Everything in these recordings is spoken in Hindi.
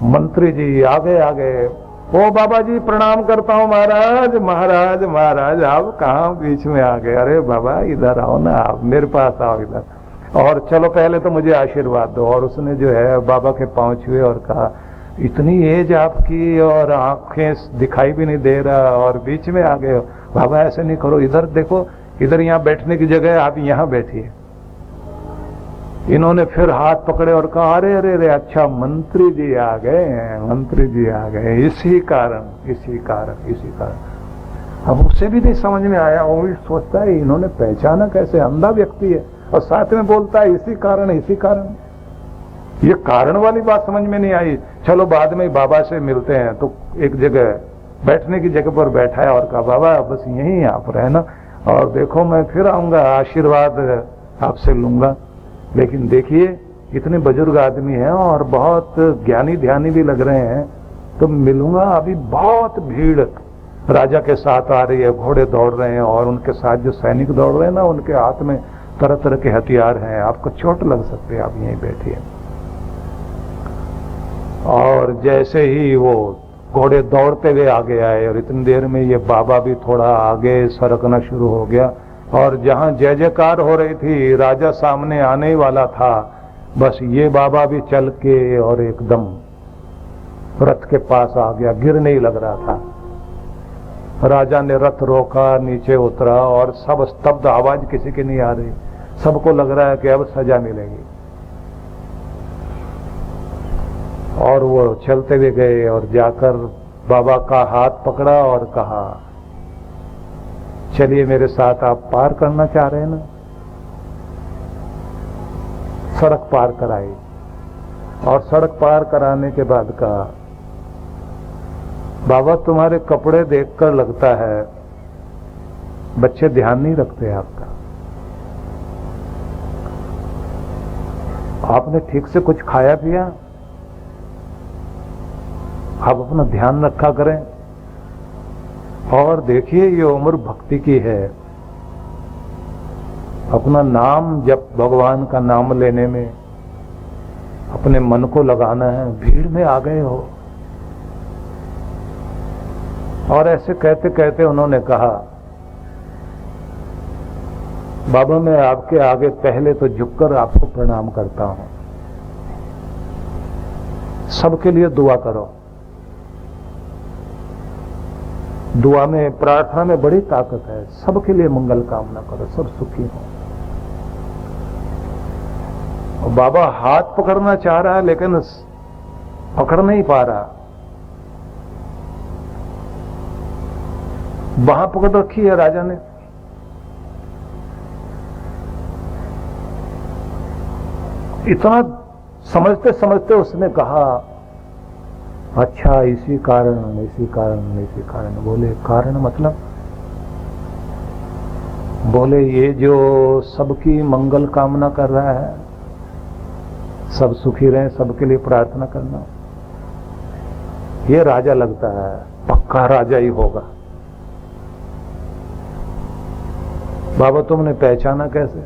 मंत्री जी आ गए। ओ बाबा जी प्रणाम करता हूँ महाराज। महाराज महाराज आप कहाँ बीच में आ गए? अरे बाबा इधर आओ ना, आप मेरे पास आओ इधर, और चलो पहले तो मुझे आशीर्वाद दो। और उसने जो है बाबा के पांव छुए और कहा, इतनी एज आपकी और आंखें दिखाई भी नहीं दे रहा और बीच में आ गए हो। बाबा ऐसे नहीं करो, इधर देखो, इधर यहाँ बैठने की जगह है, आप यहाँ बैठिए। इन्होंने फिर हाथ पकड़े और कहा, अरे अरे अरे अच्छा मंत्री जी आ गए हैं, मंत्री जी आ गए, इसी कारण इसी कारण इसी कारण। अब उसे भी नहीं समझ में आया, वो भी सोचता है इन्होंने पहचाना कैसे, अंधा व्यक्ति है और साथ में बोलता है इसी कारण इसी कारण। ये कारण वाली बात समझ में नहीं आई। चलो बाद में बाबा से मिलते हैं। तो एक जगह बैठने की जगह पर बैठा है और कहा, बाबा बस यहीं आप रहना और देखो मैं फिर आऊंगा, आशीर्वाद आपसे लूंगा। लेकिन देखिए इतने बुजुर्ग आदमी हैं और बहुत ज्ञानी ध्यानी भी लग रहे हैं, तो मिलूंगा। अभी बहुत भीड़ राजा के साथ आ रही है, घोड़े दौड़ रहे हैं और उनके साथ जो सैनिक दौड़ रहे हैं ना, उनके हाथ में तरह तरह के हथियार हैं, आपको चोट लग सकती है, आप यहीं बैठिए। और जैसे ही वो घोड़े दौड़ते हुए आगे आए और इतनी देर में ये बाबा भी थोड़ा आगे सरकना शुरू हो गया, और जहां जय जयकार हो रही थी, राजा सामने आने ही वाला था, बस ये बाबा भी चल के और एकदम रथ के पास आ गया, गिरने ही लग रहा था। राजा ने रथ रोका, नीचे उतरा और सब स्तब्ध, आवाज किसी की नहीं आ रही, सबको लग रहा है कि अब सजा मिलेगी। और वो चलते हुए गए और जाकर बाबा का हाथ पकड़ा और कहा, चलिए मेरे साथ, आप पार करना चाह रहे हैं ना। सड़क पार कराई और सड़क पार कराने के बाद कहा, बाबा तुम्हारे कपड़े देखकर लगता है बच्चे ध्यान नहीं रखते आपका, आपने ठीक से कुछ खाया पिया, आप अपना ध्यान रखा करें। और देखिए ये उम्र भक्ति की है, अपना नाम जब भगवान का नाम लेने में अपने मन को लगाना है। भीड़ में आ गए हो। और ऐसे कहते कहते उन्होंने कहा, बाबा मैं आपके आगे पहले तो झुककर आपको प्रणाम करता हूं, सबके लिए दुआ करो। दुआ में, प्रार्थना में बड़ी ताकत है, सबके लिए मंगल कामना करो, सब सुखी हो। और बाबा हाथ पकड़ना चाह रहा है लेकिन पकड़ नहीं पा रहा, बांह पकड़ रखी है राजा ने। इतना समझते समझते उसने कहा, अच्छा इसी कारण इसी कारण इसी कारण। बोले कारण मतलब? बोले ये जो सबकी मंगल कामना कर रहा है, सब सुखी रहे, सबके लिए प्रार्थना करना, ये राजा लगता है, पक्का राजा ही होगा। बाबा तुमने पहचाना कैसे?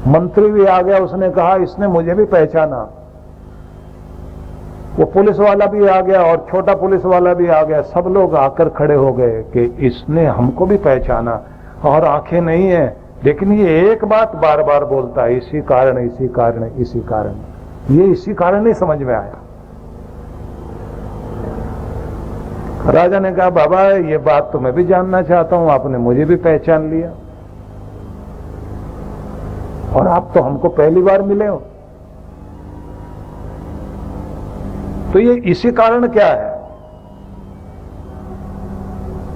मंत्री भी आ गया, उसने कहा इसने मुझे भी पहचाना। वो पुलिस वाला भी आ गया और छोटा पुलिस वाला भी आ गया, सब लोग आकर खड़े हो गए कि इसने हमको भी पहचाना और आंखें नहीं है, लेकिन ये एक बात बार बार बोलता है, इसी कारण इसी कारण इसी कारण। ये इसी कारण नहीं समझ में आया। राजा ने कहा, बाबा ये बात तो मैं भी जानना चाहता हूं, आपने मुझे भी पहचान लिया और आप तो हमको पहली बार मिले हो, तो ये इसी कारण क्या है?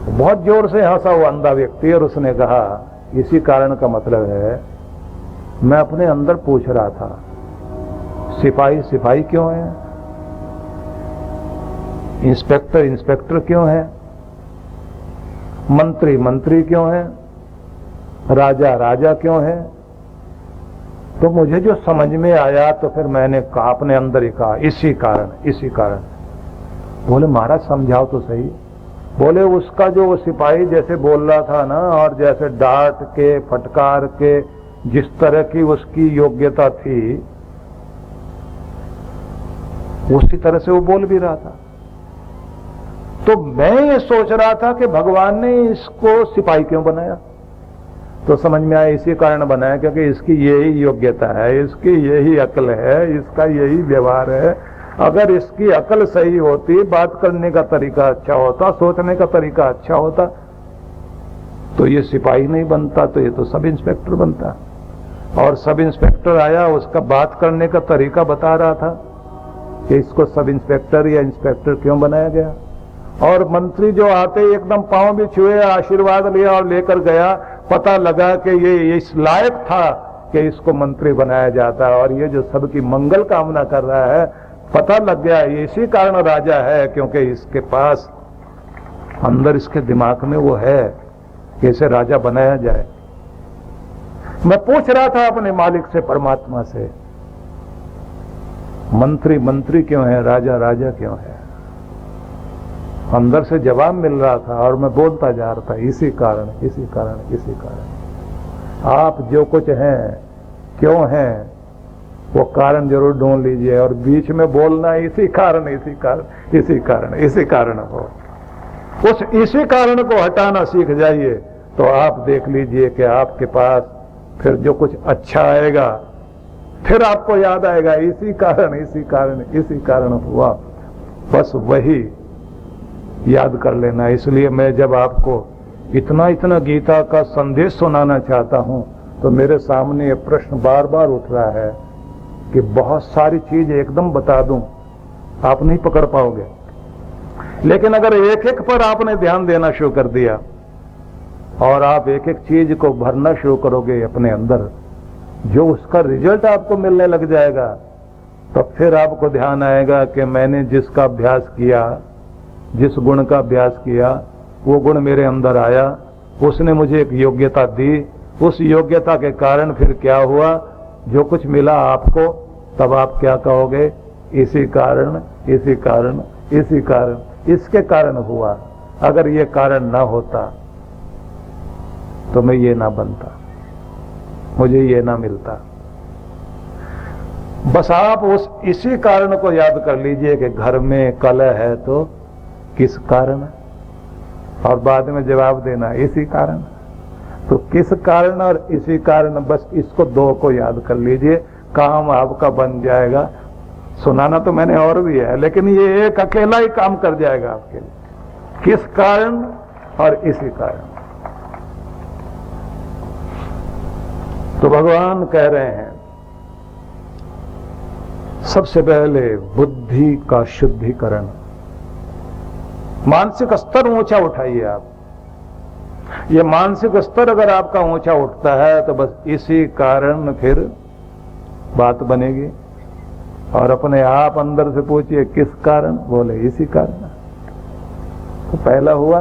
बहुत जोर से हंसा वो अंधा व्यक्ति और उसने कहा, इसी कारण का मतलब है, मैं अपने अंदर पूछ रहा था, सिपाही सिपाही क्यों है, इंस्पेक्टर इंस्पेक्टर क्यों है, मंत्री मंत्री क्यों है, राजा राजा क्यों है? तो मुझे जो समझ में आया तो फिर मैंने कहा, अपने अंदर ही कहा, इसी कारण इसी कारण। बोले महाराज समझाओ तो सही। बोले उसका जो वो सिपाही जैसे बोल रहा था ना, और जैसे डांट के फटकार के जिस तरह की उसकी योग्यता थी, उसी तरह से वो बोल भी रहा था। तो मैं ये सोच रहा था कि भगवान ने इसको सिपाही क्यों बनाया, तो समझ में आया इसी कारण बनाया क्योंकि इसकी यही योग्यता है, इसकी यही अक्ल है, इसका यही व्यवहार है। अगर इसकी अक्ल सही होती, बात करने का तरीका अच्छा होता, सोचने का तरीका अच्छा होता, तो ये सिपाही नहीं बनता, तो ये तो सब इंस्पेक्टर बनता। और सब इंस्पेक्टर आया, उसका बात करने का तरीका बता रहा था कि इसको सब इंस्पेक्टर या इंस्पेक्टर क्यों बनाया गया। और मंत्री जो आते एकदम पांव भी छुए, आशीर्वाद लिया और लेकर गया। पता लगा कि ये इस लायक था कि इसको मंत्री बनाया जाता, और ये जो सबकी मंगल कामना कर रहा है, पता लग गया इसी कारण राजा है, क्योंकि इसके पास अंदर इसके दिमाग में वो है कि इसे राजा बनाया जाए। मैं पूछ रहा था अपने मालिक से, परमात्मा से, मंत्री मंत्री क्यों है, राजा राजा क्यों है। अंदर से जवाब मिल रहा था और मैं बोलता जा रहा था, इसी कारण, इसी कारण, इसी कारण। आप जो कुछ हैं, क्यों हैं, वो कारण जरूर ढूंढ लीजिए, और बीच में बोलना इसी कारण, इसी कारण, इसी कारण, इसी कारण हो। उस इसी कारण को हटाना सीख जाइए, तो आप देख लीजिए कि आपके पास फिर जो कुछ अच्छा आएगा, फिर आपको याद आएगा इसी कारण, इसी कारण, इसी कारण हुआ। बस वही याद कर लेना। इसलिए मैं जब आपको इतना इतना गीता का संदेश सुनाना चाहता हूं, तो मेरे सामने ये प्रश्न बार बार उठ रहा है कि बहुत सारी चीज एकदम बता दूं, आप नहीं पकड़ पाओगे। लेकिन अगर एक एक पर आपने ध्यान देना शुरू कर दिया और आप एक एक चीज को भरना शुरू करोगे अपने अंदर, जो उसका रिजल्ट आपको मिलने लग जाएगा, तो फिर आपको ध्यान आएगा कि मैंने जिसका अभ्यास किया, जिस गुण का अभ्यास किया, वो गुण मेरे अंदर आया, उसने मुझे एक योग्यता दी। उस योग्यता के कारण फिर क्या हुआ, जो कुछ मिला आपको, तब आप क्या कहोगे, इसी कारण, इसी कारण, इसी कारण, इसके कारण हुआ। अगर ये कारण ना होता तो मैं ये ना बनता, मुझे ये ना मिलता। बस आप उस इसी कारण को याद कर लीजिए कि घर में कलह है तो किस कारण, और बाद में जवाब देना इसी कारण। तो किस कारण और इसी कारण, बस इसको दो को याद कर लीजिए, काम आपका बन जाएगा। सुनाना तो मैंने और भी है, लेकिन ये एक अकेला ही काम कर जाएगा आपके लिए, किस कारण और इसी कारण। तो भगवान कह रहे हैं, सबसे पहले बुद्धि का शुद्धिकरण, मानसिक स्तर ऊंचा उठाइए आप। ये मानसिक स्तर अगर आपका ऊंचा उठता है तो बस इसी कारण फिर बात बनेगी। और अपने आप अंदर से पूछिए किस कारण, बोले इसी कारण। तो पहला हुआ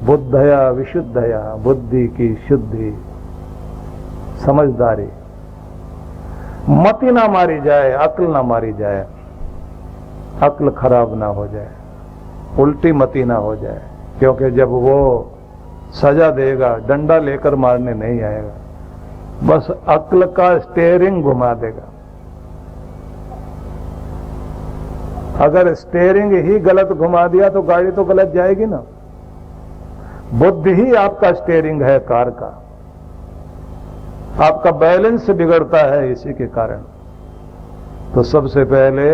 बुद्धया विशुद्धया, बुद्धि की शुद्धि, समझदारी, मति ना मारी जाए, अक्ल ना मारी जाए, अक्ल खराब ना हो जाए, उल्टी मति ना हो जाए। क्योंकि जब वो सजा देगा, डंडा लेकर मारने नहीं आएगा, बस अक्ल का स्टीयरिंग घुमा देगा। अगर स्टीयरिंग ही गलत घुमा दिया तो गाड़ी तो गलत जाएगी ना। बुद्धि ही आपका स्टीयरिंग है कार का, आपका बैलेंस बिगड़ता है इसी के कारण। तो सबसे पहले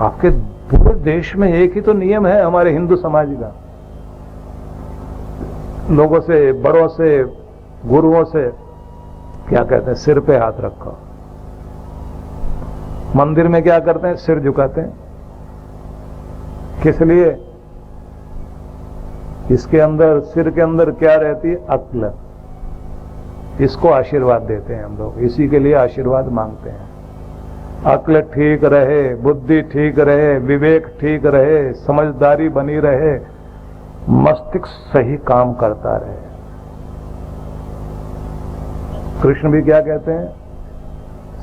आपके पूरे देश में एक ही तो नियम है हमारे हिंदू समाज का, लोगों से, बड़ों से, गुरुओं से क्या कहते हैं, सिर पे हाथ रखो। मंदिर में क्या करते हैं, सिर झुकाते हैं। किस लिए? इसके अंदर, सिर के अंदर क्या रहती है, अक्ल। इसको आशीर्वाद देते हैं हम लोग, इसी के लिए आशीर्वाद मांगते हैं। अक्ल ठीक रहे, बुद्धि ठीक रहे, विवेक ठीक रहे, समझदारी बनी रहे, मस्तिष्क सही काम करता रहे। कृष्ण भी क्या कहते हैं,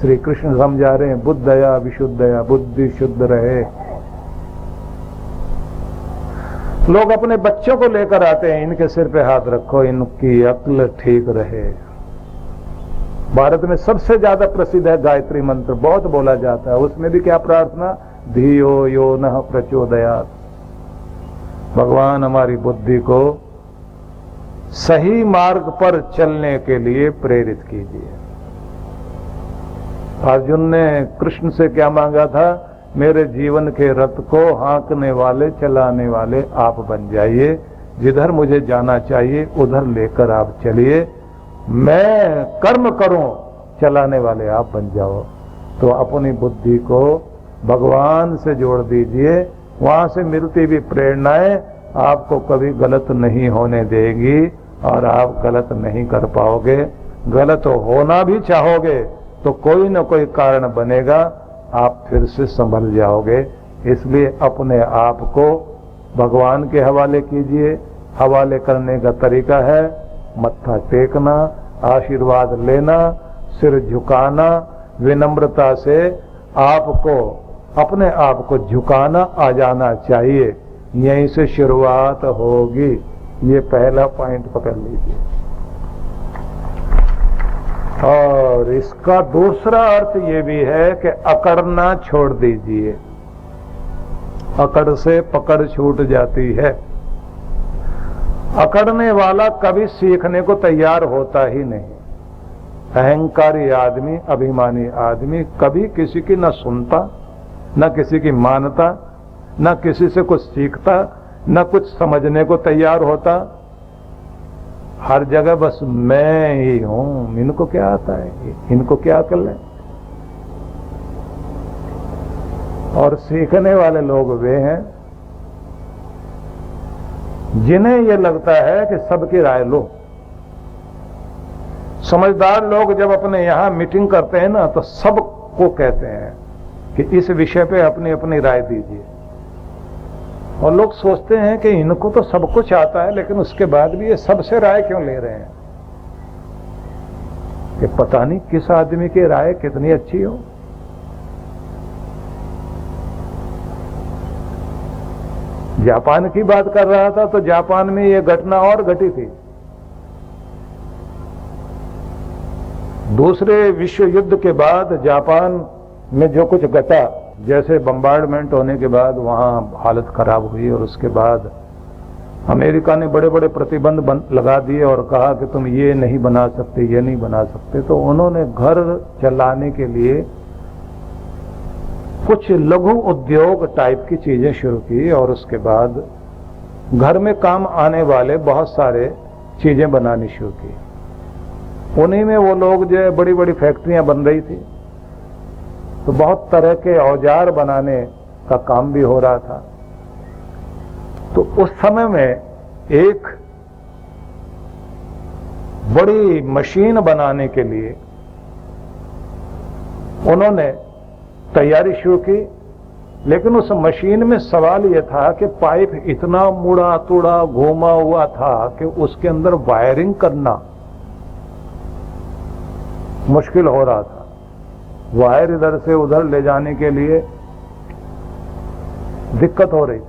श्री कृष्ण समझा रहे हैं, बुद्धया विशुद्धया, बुद्धि शुद्ध रहे। लोग अपने बच्चों को लेकर आते हैं, इनके सिर पे हाथ रखो, इनकी अक्ल ठीक रहे। भारत में सबसे ज्यादा प्रसिद्ध है गायत्री मंत्र, बहुत बोला जाता है। उसमें भी क्या प्रार्थना, धियो यो नः प्रचोदयात्, भगवान हमारी बुद्धि को सही मार्ग पर चलने के लिए प्रेरित कीजिए। अर्जुन ने कृष्ण से क्या मांगा था, मेरे जीवन के रथ को हाँकने वाले, चलाने वाले आप बन जाइए, जिधर मुझे जाना चाहिए उधर लेकर आप चलिए, मैं कर्म करूं, चलाने वाले आप बन जाओ। तो अपनी बुद्धि को भगवान से जोड़ दीजिए, वहां से मिलती भी प्रेरणाएं आपको कभी गलत नहीं होने देगी और आप गलत नहीं कर पाओगे। गलत होना भी चाहोगे तो कोई न कोई कारण बनेगा, आप फिर से संभल जाओगे। इसलिए अपने आप को भगवान के हवाले कीजिए। हवाले करने का तरीका है मत्था टेकना, आशीर्वाद लेना, सिर झुकाना, विनम्रता से आपको अपने आप को झुकाना आ जाना चाहिए। यहीं से शुरुआत होगी। ये पहला पॉइंट पकड़ लीजिए। और इसका दूसरा अर्थ ये भी है कि अकड़ना छोड़ दीजिए। अकड़ से पकड़ छूट जाती है। अकड़ने वाला कभी सीखने को तैयार होता ही नहीं। अहंकारी आदमी, अभिमानी आदमी कभी किसी की न सुनता, न किसी की मानता, न किसी से कुछ सीखता, न कुछ समझने को तैयार होता। हर जगह बस मैं ही हूं, इनको क्या आता है, इनको क्या अकल है। और सीखने वाले लोग वे हैं जिन्हें यह लगता है कि सबकी राय लो। समझदार लोग जब अपने यहां मीटिंग करते हैं ना, तो सबको कहते हैं कि इस विषय पे अपनी अपनी राय दीजिए। और लोग सोचते हैं कि इनको तो सब कुछ आता है, लेकिन उसके बाद भी ये सबसे राय क्यों ले रहे हैं, कि पता नहीं किस आदमी की राय कितनी अच्छी हो। जापान की बात कर रहा था, तो जापान में ये घटना और घटी थी। दूसरे विश्व युद्ध के बाद जापान में जो कुछ घटा, जैसे बम्बार्डमेंट होने के बाद वहां हालत खराब हुई, और उसके बाद अमेरिका ने बड़े बड़े प्रतिबंध लगा दिए और कहा कि तुम ये नहीं बना सकते, ये नहीं बना सकते। तो उन्होंने घर चलाने के लिए कुछ लघु उद्योग टाइप की चीजें शुरू की, और उसके बाद घर में काम आने वाले बहुत सारे चीजें बनानी शुरू की। उन्हीं में वो लोग जो बड़ी बड़ी फैक्ट्रियां बन रही थी, तो बहुत तरह के औजार बनाने का काम भी हो रहा था। तो उस समय में एक बड़ी मशीन बनाने के लिए उन्होंने तैयारी शुरू की, लेकिन उस मशीन में सवाल यह था कि पाइप इतना मुड़ा तुड़ा घूमा हुआ था कि उसके अंदर वायरिंग करना मुश्किल हो रहा था। वायर इधर से उधर ले जाने के लिए दिक्कत हो रही थी।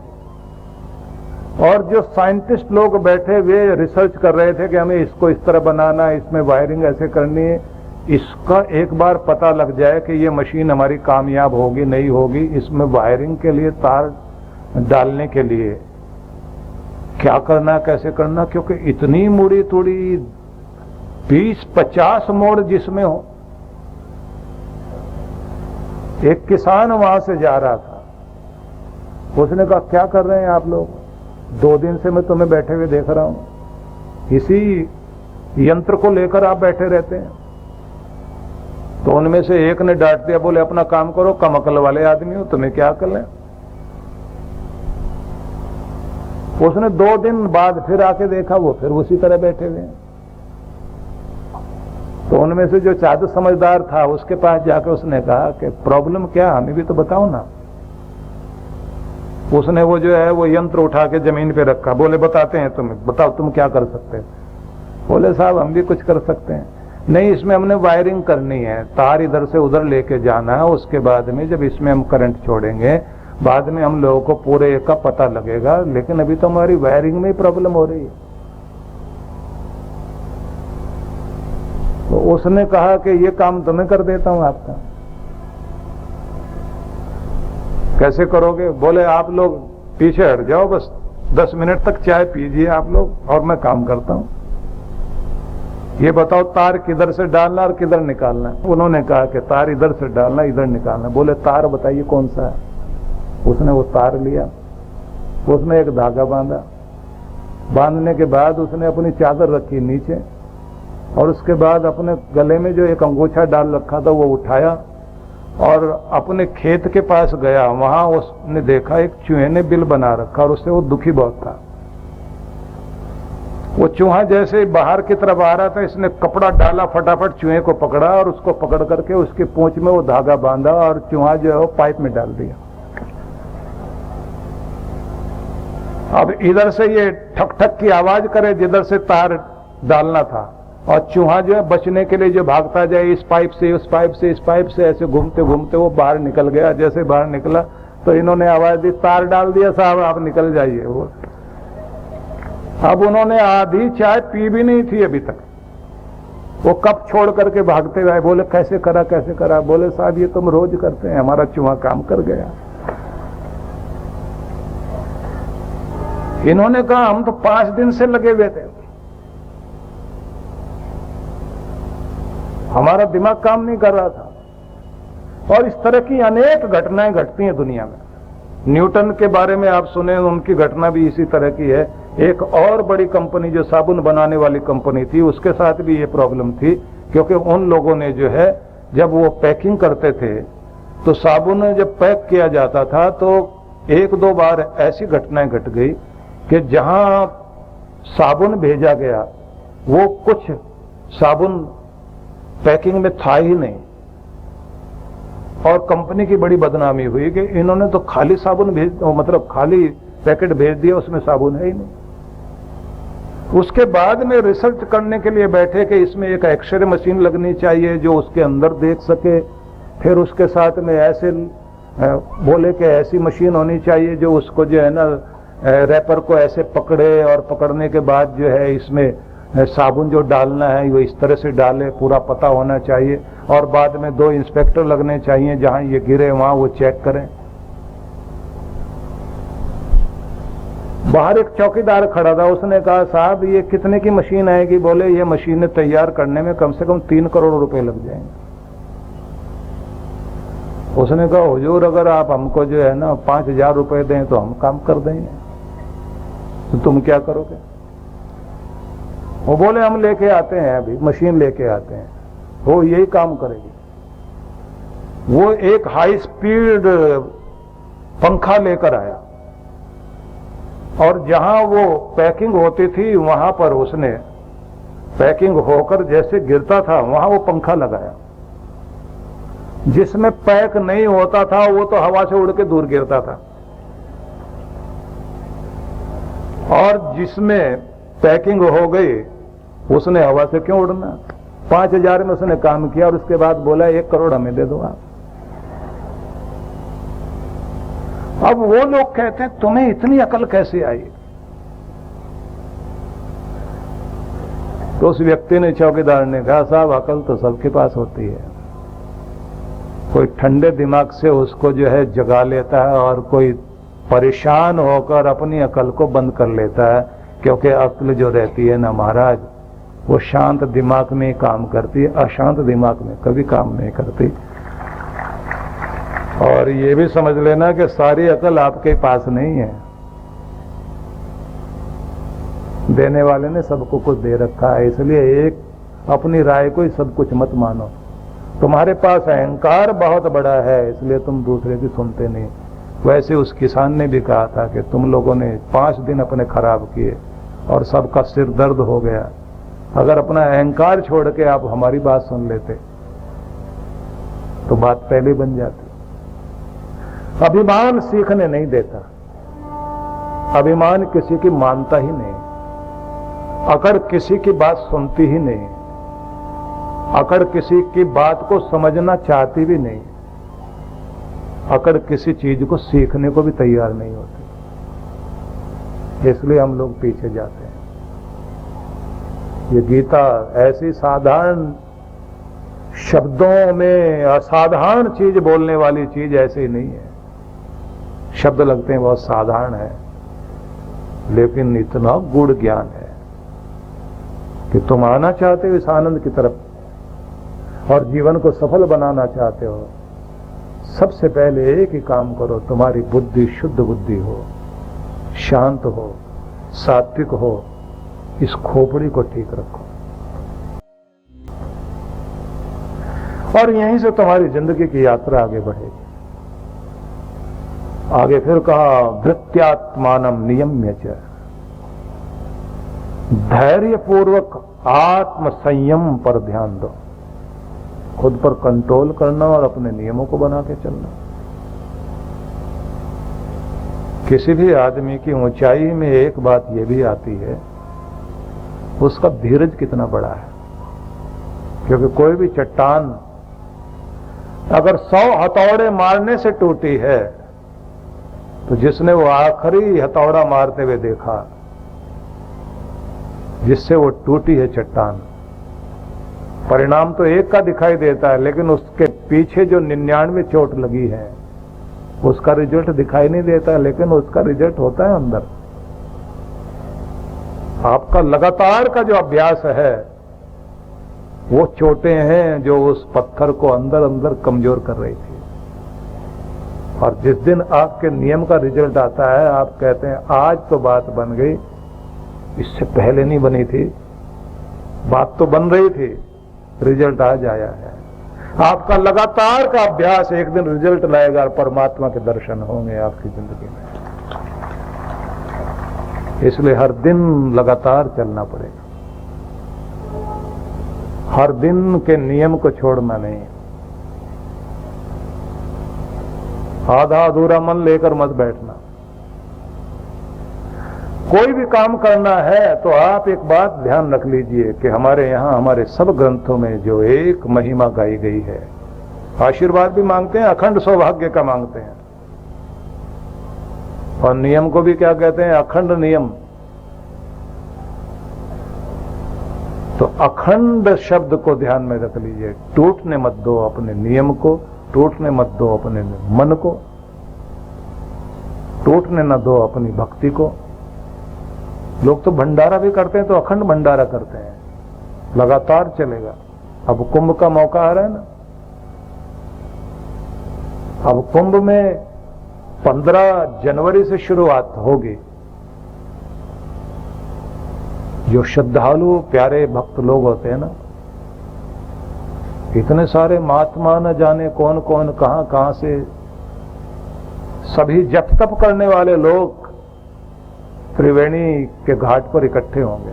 और जो साइंटिस्ट लोग बैठे वे रिसर्च कर रहे थे कि हमें इसको इस तरह बनाना है, इसमें वायरिंग ऐसे करनी है, इसका एक बार पता लग जाए कि ये मशीन हमारी कामयाब होगी नहीं होगी, इसमें वायरिंग के लिए तार डालने के लिए क्या करना कैसे करना, क्योंकि इतनी मुड़ी तुड़ी 20-50 मोड़ जिसमें हो। एक किसान वहां से जा रहा था, उसने कहा क्या कर रहे हैं आप लोग, 2 दिन से मैं तुम्हें बैठे हुए देख रहा हूं, इसी यंत्र को लेकर आप बैठे रहते हैं। तो उनमें से एक ने डांट दिया, बोले अपना काम करो, कम अकल वाले आदमी हो, तुम्हें क्या अकल है। उसने 2 दिन बाद फिर आके देखा, वो फिर उसी तरह बैठे हुए हैं। तो उनमें से जो ज्यादा समझदार था उसके पास जाकर उसने कहा कि प्रॉब्लम क्या, हमें भी तो बताओ ना। उसने वो जो है वो यंत्र उठा के जमीन पे रखा, बोले बताते हैं तुम्हें, बताओ तुम क्या कर सकते हैं। बोले साहब हम भी कुछ कर सकते हैं। नहीं, इसमें हमने वायरिंग करनी है, तार इधर से उधर लेके जाना है, उसके बाद में जब इसमें हम करंट छोड़ेंगे बाद में हम लोगों को पूरे का पता लगेगा, लेकिन अभी तो हमारी वायरिंग में प्रॉब्लम हो रही है। तो उसने कहा कि ये काम तो मैं कर देता हूं आपका। कैसे करोगे? बोले आप लोग पीछे हट जाओ, बस 10 मिनट तक चाय पीजिए आप लोग और मैं काम करता हूं। ये बताओ तार किधर से डालना और किधर निकालना। उन्होंने कहा कि तार इधर से डालना, इधर निकालना। बोले तार बताइए कौन सा है। उसने वो तार लिया, उसमें एक धागा बांधा, बांधने के बाद उसने अपनी चादर रखी नीचे और उसके बाद अपने गले में जो एक अंगूछा डाल रखा था वो उठाया और अपने खेत के पास गया। वहां उसने देखा एक चूहे ने बिल बना रखा और उससे वो दुखी बहुत था। वो चूहा जैसे बाहर की तरफ आ रहा था, इसने कपड़ा डाला, फटाफट चूहे को पकड़ा और उसको पकड़ करके उसकी पूंछ में वो धागा बांधा और चूहा जो है वो पाइप में डाल दिया। अब इधर से ये ठक ठक की आवाज करे जिधर से तार डालना था और चूहा जो है बचने के लिए जो भागता जाए इस पाइप से उस पाइप से इस पाइप से, ऐसे घूमते घूमते वो बाहर निकल गया। जैसे बाहर निकला तो इन्होंने आवाज दी, तार डाल दिया साहब, आप निकल जाइए। वो अब उन्होंने आधी चाय पी भी नहीं थी अभी तक, वो कप छोड़ करके भागते हुए। बोले कैसे करा कैसे करा? बोले साहब ये तुम रोज करते हैं, हमारा चूहा काम कर गया। इन्होंने कहा हम तो 5 दिन से लगे हुए थे, हमारा दिमाग काम नहीं कर रहा था। और इस तरह की अनेक घटनाएं घटती हैं दुनिया में। न्यूटन के बारे में आप सुने, उनकी घटना भी इसी तरह की है। एक और बड़ी कंपनी जो साबुन बनाने वाली कंपनी थी, उसके साथ भी ये प्रॉब्लम थी, क्योंकि उन लोगों ने जो है जब वो पैकिंग करते थे तो साबुन जब पैक किया जाता था तो 1-2 बार ऐसी घटनाएं घट गई कि जहां साबुन भेजा गया वो कुछ साबुन पैकिंग में था ही नहीं और कंपनी की बड़ी बदनामी हुई कि इन्होंने तो खाली साबुन मतलब खाली पैकेट भेज दिया, उसमें साबुन है ही नहीं। उसके बाद में रिसर्च करने के लिए बैठे कि इसमें एक एक्सरे मशीन लगनी चाहिए जो उसके अंदर देख सके। फिर उसके साथ में ऐसे बोले कि ऐसी मशीन होनी चाहिए जो उसको जो है ना रैपर को ऐसे पकड़े और पकड़ने के बाद जो है इसमें साबुन जो डालना है वो इस तरह से डाले, पूरा पता होना चाहिए। और बाद में 2 इंस्पेक्टर लगने चाहिए, जहां ये गिरे वहां वो चेक करें। बाहर एक चौकीदार खड़ा था, उसने कहा साहब ये कितने की मशीन आएगी? बोले ये मशीनें तैयार करने में कम से कम 3 करोड़ रुपए लग जाएंगे। उसने कहा हुजूर अगर आप हमको जो है ना 5,000 रुपए दें तो हम काम कर देंगे, तो तुम क्या करोगे? वो बोले हम लेके आते हैं, अभी मशीन लेके आते हैं, वो यही काम करेगी। वो एक हाई स्पीड पंखा लेकर आया और जहां वो पैकिंग होती थी वहां पर उसने पैकिंग होकर जैसे गिरता था वहां वो पंखा लगाया। जिसमें पैक नहीं होता था वो तो हवा से उड़ के दूर गिरता था और जिसमें पैकिंग हो गई उसने हवा से क्यों उड़ना। 5,000 में उसने काम किया और उसके बाद बोला 1 करोड़ हमें दे दो आप। अब वो लोग कहते हैं तुम्हें इतनी अकल कैसे आई? तो उस व्यक्ति ने, चौकीदार ने कहा साहब अकल तो सबके पास होती है, कोई ठंडे दिमाग से उसको जो है जगा लेता है और कोई परेशान होकर अपनी अकल को बंद कर लेता है। क्योंकि अक्ल जो रहती है ना महाराज, वो शांत दिमाग में काम करती है, अशांत दिमाग में कभी काम नहीं करती। और ये भी समझ लेना कि सारी अकल आपके पास नहीं है, देने वाले ने सबको कुछ दे रखा है। इसलिए एक अपनी राय को ही सब कुछ मत मानो। तुम्हारे पास अहंकार बहुत बड़ा है इसलिए तुम दूसरे की सुनते नहीं। वैसे उस किसान ने भी कहा था कि तुम लोगों ने 5 दिन अपने खराब किए और सबका सिर दर्द हो गया। अगर अपना अहंकार छोड़ के आप हमारी बात सुन लेते तो बात पहले बन जाती। अभिमान सीखने नहीं देता, अभिमान किसी की मानता ही नहीं, अकड़ किसी की बात सुनती ही नहीं, अकड़ किसी की बात को समझना चाहती भी नहीं, अकड़ किसी चीज को सीखने को भी तैयार नहीं होती। इसलिए हम लोग पीछे जाते हैं। ये गीता ऐसी साधारण शब्दों में असाधारण चीज बोलने वाली चीज ऐसी नहीं है। शब्द लगते हैं बहुत साधारण है, लेकिन इतना गूढ़ ज्ञान है कि तुम आना चाहते हो इस आनंद की तरफ और जीवन को सफल बनाना चाहते हो, सबसे पहले एक ही काम करो, तुम्हारी बुद्धि शुद्ध बुद्धि हो, शांत हो, सात्विक हो, इस खोपड़ी को ठीक रखो और यहीं से तुम्हारी जिंदगी की यात्रा आगे बढ़ेगी। आगे फिर कहा वृत्त्यात्मानम नियम्य च, धैर्य पूर्वक आत्म संयम पर ध्यान दो, खुद पर कंट्रोल करना और अपने नियमों को बना के चलना। किसी भी आदमी की ऊंचाई में एक बात यह भी आती है, उसका धीरज कितना बड़ा है। क्योंकि कोई भी चट्टान अगर 100 हथौड़े मारने से टूटी है, तो जिसने वो आखिरी हथौड़ा मारते हुए देखा, जिससे वो टूटी है चट्टान, परिणाम तो एक का दिखाई देता है, लेकिन उसके पीछे जो 99 चोट लगी है उसका रिजल्ट दिखाई नहीं देता, लेकिन उसका रिजल्ट होता है अंदर। आपका लगातार का जो अभ्यास है वो चोटें हैं जो उस पत्थर को अंदर अंदर कमजोर कर रही थी। और जिस दिन आपके नियम का रिजल्ट आता है, आप कहते हैं आज तो बात बन गई, इससे पहले नहीं बनी थी, बात तो बन रही थी, रिजल्ट आज आया है। आपका लगातार का अभ्यास एक दिन रिजल्ट लाएगा और परमात्मा के दर्शन होंगे आपकी जिंदगी में। इसलिए हर दिन लगातार चलना पड़ेगा, हर दिन के नियम को छोड़ना नहीं। आधा अधूरा मन लेकर मत बैठना। कोई भी काम करना है तो आप एक बात ध्यान रख लीजिए कि हमारे यहां हमारे सब ग्रंथों में जो एक महिमा गाई गई है, आशीर्वाद भी मांगते हैं, अखंड सौभाग्य का मांगते हैं, और नियम को भी क्या कहते हैं, अखंड नियम। तो अखंड शब्द को ध्यान में रख लीजिए। टूटने मत दो अपने नियम को, टूटने मत दो अपने मन को, टूटने न दो अपनी भक्ति को। लोग तो भंडारा भी करते हैं तो अखंड भंडारा करते हैं, लगातार चलेगा। अब कुंभ का मौका आ रहा है ना, अब कुंभ में 15 जनवरी से शुरुआत होगी। जो श्रद्धालु प्यारे भक्त लोग होते हैं ना, इतने सारे महात्मा न जाने कौन कौन कहां कहां से, सभी जप तप करने वाले लोग त्रिवेणी के घाट पर इकट्ठे होंगे।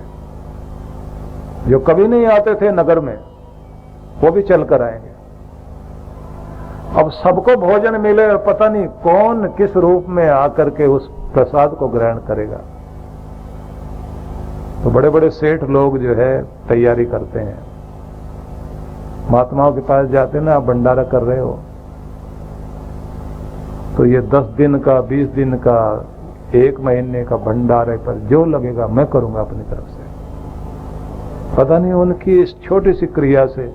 जो कभी नहीं आते थे नगर में, वो भी चलकर आएंगे। अब सबको भोजन मिले और पता नहीं कौन किस रूप में आकर के उस प्रसाद को ग्रहण करेगा। तो बड़े बड़े सेठ लोग जो है तैयारी करते हैं, महात्माओं के पास जाते ना, आप भंडारा कर रहे हो तो ये 10 दिन का, 20 दिन का, 1 महीने का भंडारे पर जो लगेगा मैं करूंगा अपनी तरफ से। पता नहीं उनकी इस छोटी सी क्रिया से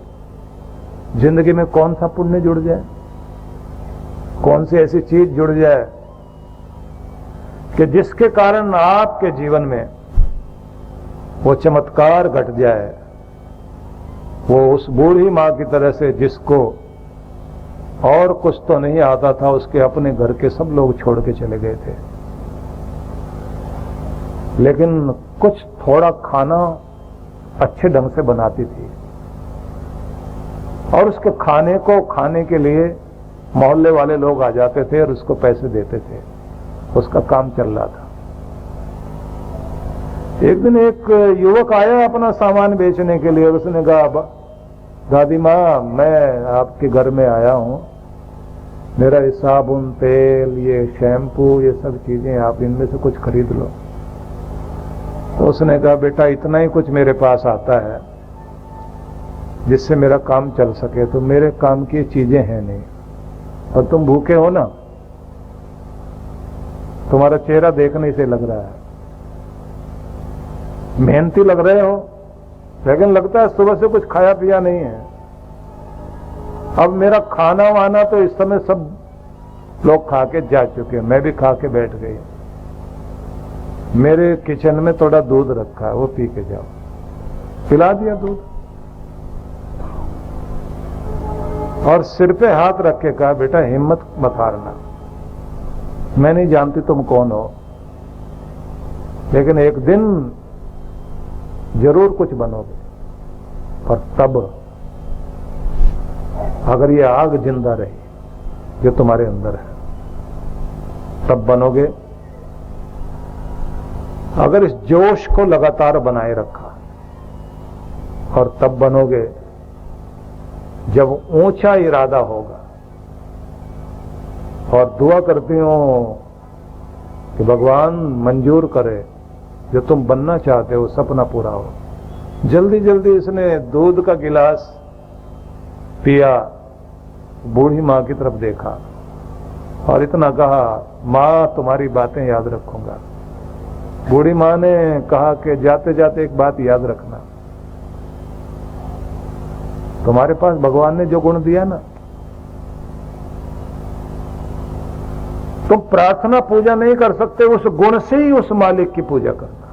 जिंदगी में कौन सा पुण्य जुड़ जाए, कौन सी ऐसी चीज जुड़ जाए कि जिसके कारण आपके जीवन में वो चमत्कार घट जाए। वो उस बूढ़ी मां की तरह से जिसको और कुछ तो नहीं आता था, उसके अपने घर के सब लोग छोड़ के चले गए थे, लेकिन कुछ थोड़ा खाना अच्छे ढंग से बनाती थी और उसके खाने को खाने के लिए मोहल्ले वाले लोग आ जाते थे और उसको पैसे देते थे, उसका काम चल रहा था। एक दिन एक युवक आया अपना सामान बेचने के लिए, उसने कहा दादी माँ मैं आपके घर में आया हूं, मेरा ये साबुन, तेल, ये शैम्पू, ये सब चीजें आप इनमें से कुछ खरीद लो। तो उसने कहा बेटा इतना ही कुछ मेरे पास आता है जिससे मेरा काम चल सके, तो मेरे काम की चीजें हैं नहीं, और तुम भूखे हो ना, तुम्हारा चेहरा देखने से लग रहा है, मेहनती लग रहे हो, लेकिन लगता है सुबह से कुछ खाया पिया नहीं है, अब मेरा खाना वाना तो इस समय सब लोग खा के जा चुके हैं, मैं भी खा के बैठ गई। मेरे किचन में थोड़ा दूध रखा है, वो पी के जाओ। पिला दिया दूध और सिर पे हाथ रख के कहा, बेटा हिम्मत मत हारना, मैं नहीं जानती तुम कौन हो, लेकिन एक दिन जरूर कुछ बनोगे, और तब अगर ये आग जिंदा रही जो तुम्हारे अंदर है, तब बनोगे। अगर इस जोश को लगातार बनाए रखा, और तब बनोगे जब ऊंचा इरादा होगा। और दुआ करती हूं कि भगवान मंजूर करे जो तुम बनना चाहते हो सपना पूरा हो। जल्दी जल्दी इसने दूध का गिलास पिया, बूढ़ी मां की तरफ देखा और इतना कहा, मां तुम्हारी बातें याद रखूंगा। बूढ़ी मां ने कहा कि जाते जाते एक बात याद रखना, तुम्हारे पास भगवान ने जो गुण दिया ना, तुम प्रार्थना पूजा नहीं कर सकते, उस गुण से ही उस मालिक की पूजा करना,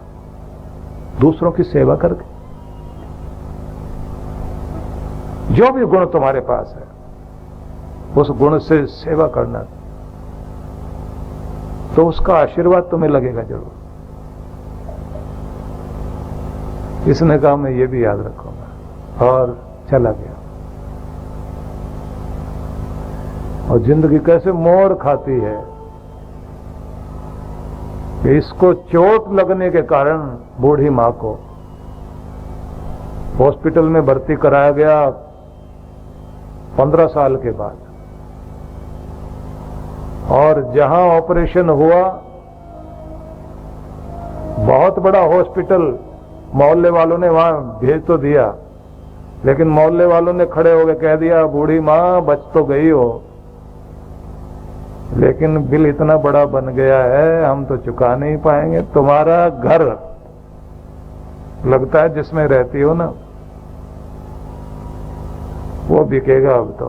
दूसरों की सेवा करके। जो भी गुण तुम्हारे पास है उस गुण से सेवा करना, तो उसका आशीर्वाद तुम्हें लगेगा जरूर। इसने कहा मैं ये भी याद रखूंगा, और चला गया। और जिंदगी कैसे मोड़ खाती है कि इसको चोट लगने के कारण बूढ़ी मां को हॉस्पिटल में भर्ती कराया गया 15 साल के बाद, और जहां ऑपरेशन हुआ, बहुत बड़ा हॉस्पिटल, मोहल्ले वालों ने वहां भेज तो दिया, लेकिन मोहल्ले वालों ने खड़े होकर कह दिया, बूढ़ी मां बच तो गई हो, लेकिन बिल इतना बड़ा बन गया है हम तो चुका नहीं पाएंगे। तुम्हारा घर लगता है जिसमें रहती हो ना, वो बिकेगा, अब तो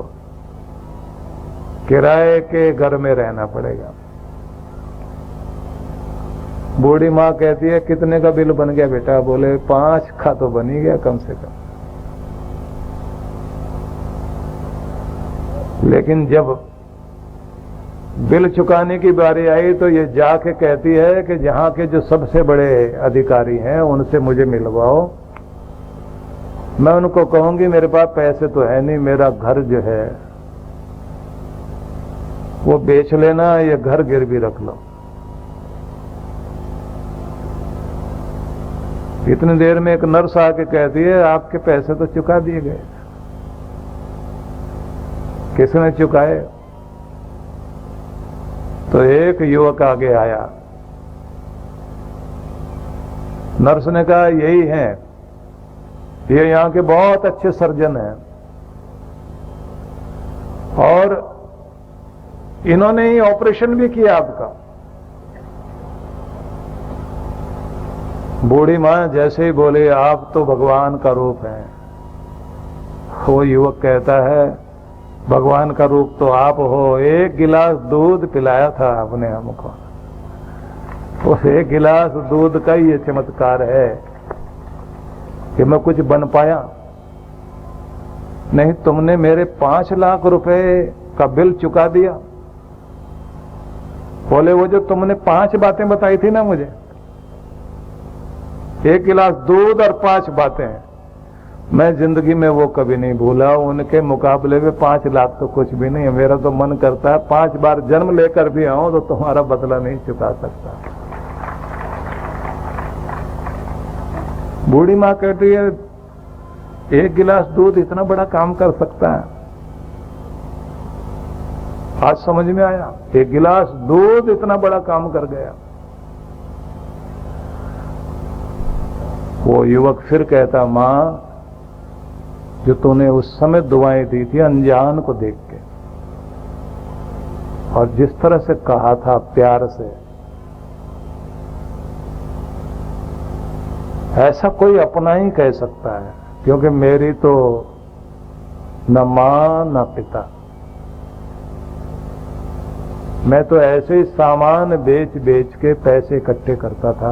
किराए के घर में रहना पड़ेगा। बूढ़ी मां कहती है, कितने का बिल बन गया बेटा? बोले 5 का तो बन ही गया कम से कम। लेकिन जब बिल चुकाने की बारी आई तो ये जाके कहती है कि जहां के जो सबसे बड़े अधिकारी हैं उनसे मुझे मिलवाओ। मैं उनको कहूंगी मेरे पास पैसे तो है नहीं, मेरा घर जो है वो बेच लेना, ये घर गिरवी रख लो। इतनी देर में एक नर्स आके कहती है, आपके पैसे तो चुका दिए गए। किसने चुकाए? तो एक युवक आगे आया। नर्स ने कहा, यही हैं, ये यहां के बहुत अच्छे सर्जन हैं और इन्होंने ही ऑपरेशन भी किया आपका। बूढ़ी मां जैसे ही बोली, आप तो भगवान का रूप हैं। वो युवक कहता है, भगवान का रूप तो आप हो, 1 गिलास दूध पिलाया था आपने हमको, उस 1 गिलास दूध का ही ये चमत्कार है कि मैं कुछ बन पाया। नहीं तुमने मेरे 5 लाख रुपए का बिल चुका दिया। बोले, वो जो तुमने 5 बातें बताई थी ना मुझे, 1 गिलास दूध और 5 बातें, मैं जिंदगी में वो कभी नहीं भूला। उनके मुकाबले में 5 लाख तो कुछ भी नहीं है। मेरा तो मन करता है 5 बार जन्म लेकर भी आऊं तो तुम्हारा बदला नहीं चुका सकता। बूढ़ी मां कहती है, 1 गिलास दूध इतना बड़ा काम कर सकता है? आज समझ में आया, 1 गिलास दूध इतना बड़ा काम कर गया। वो युवक फिर कहता, मां जो तूने उस समय दुआएं दी थी अनजान को देख के, और जिस तरह से कहा था प्यार से, ऐसा कोई अपना ही कह सकता है, क्योंकि मेरी तो न मां न पिता। मैं तो ऐसे ही सामान बेच बेच के पैसे इकट्ठे करता था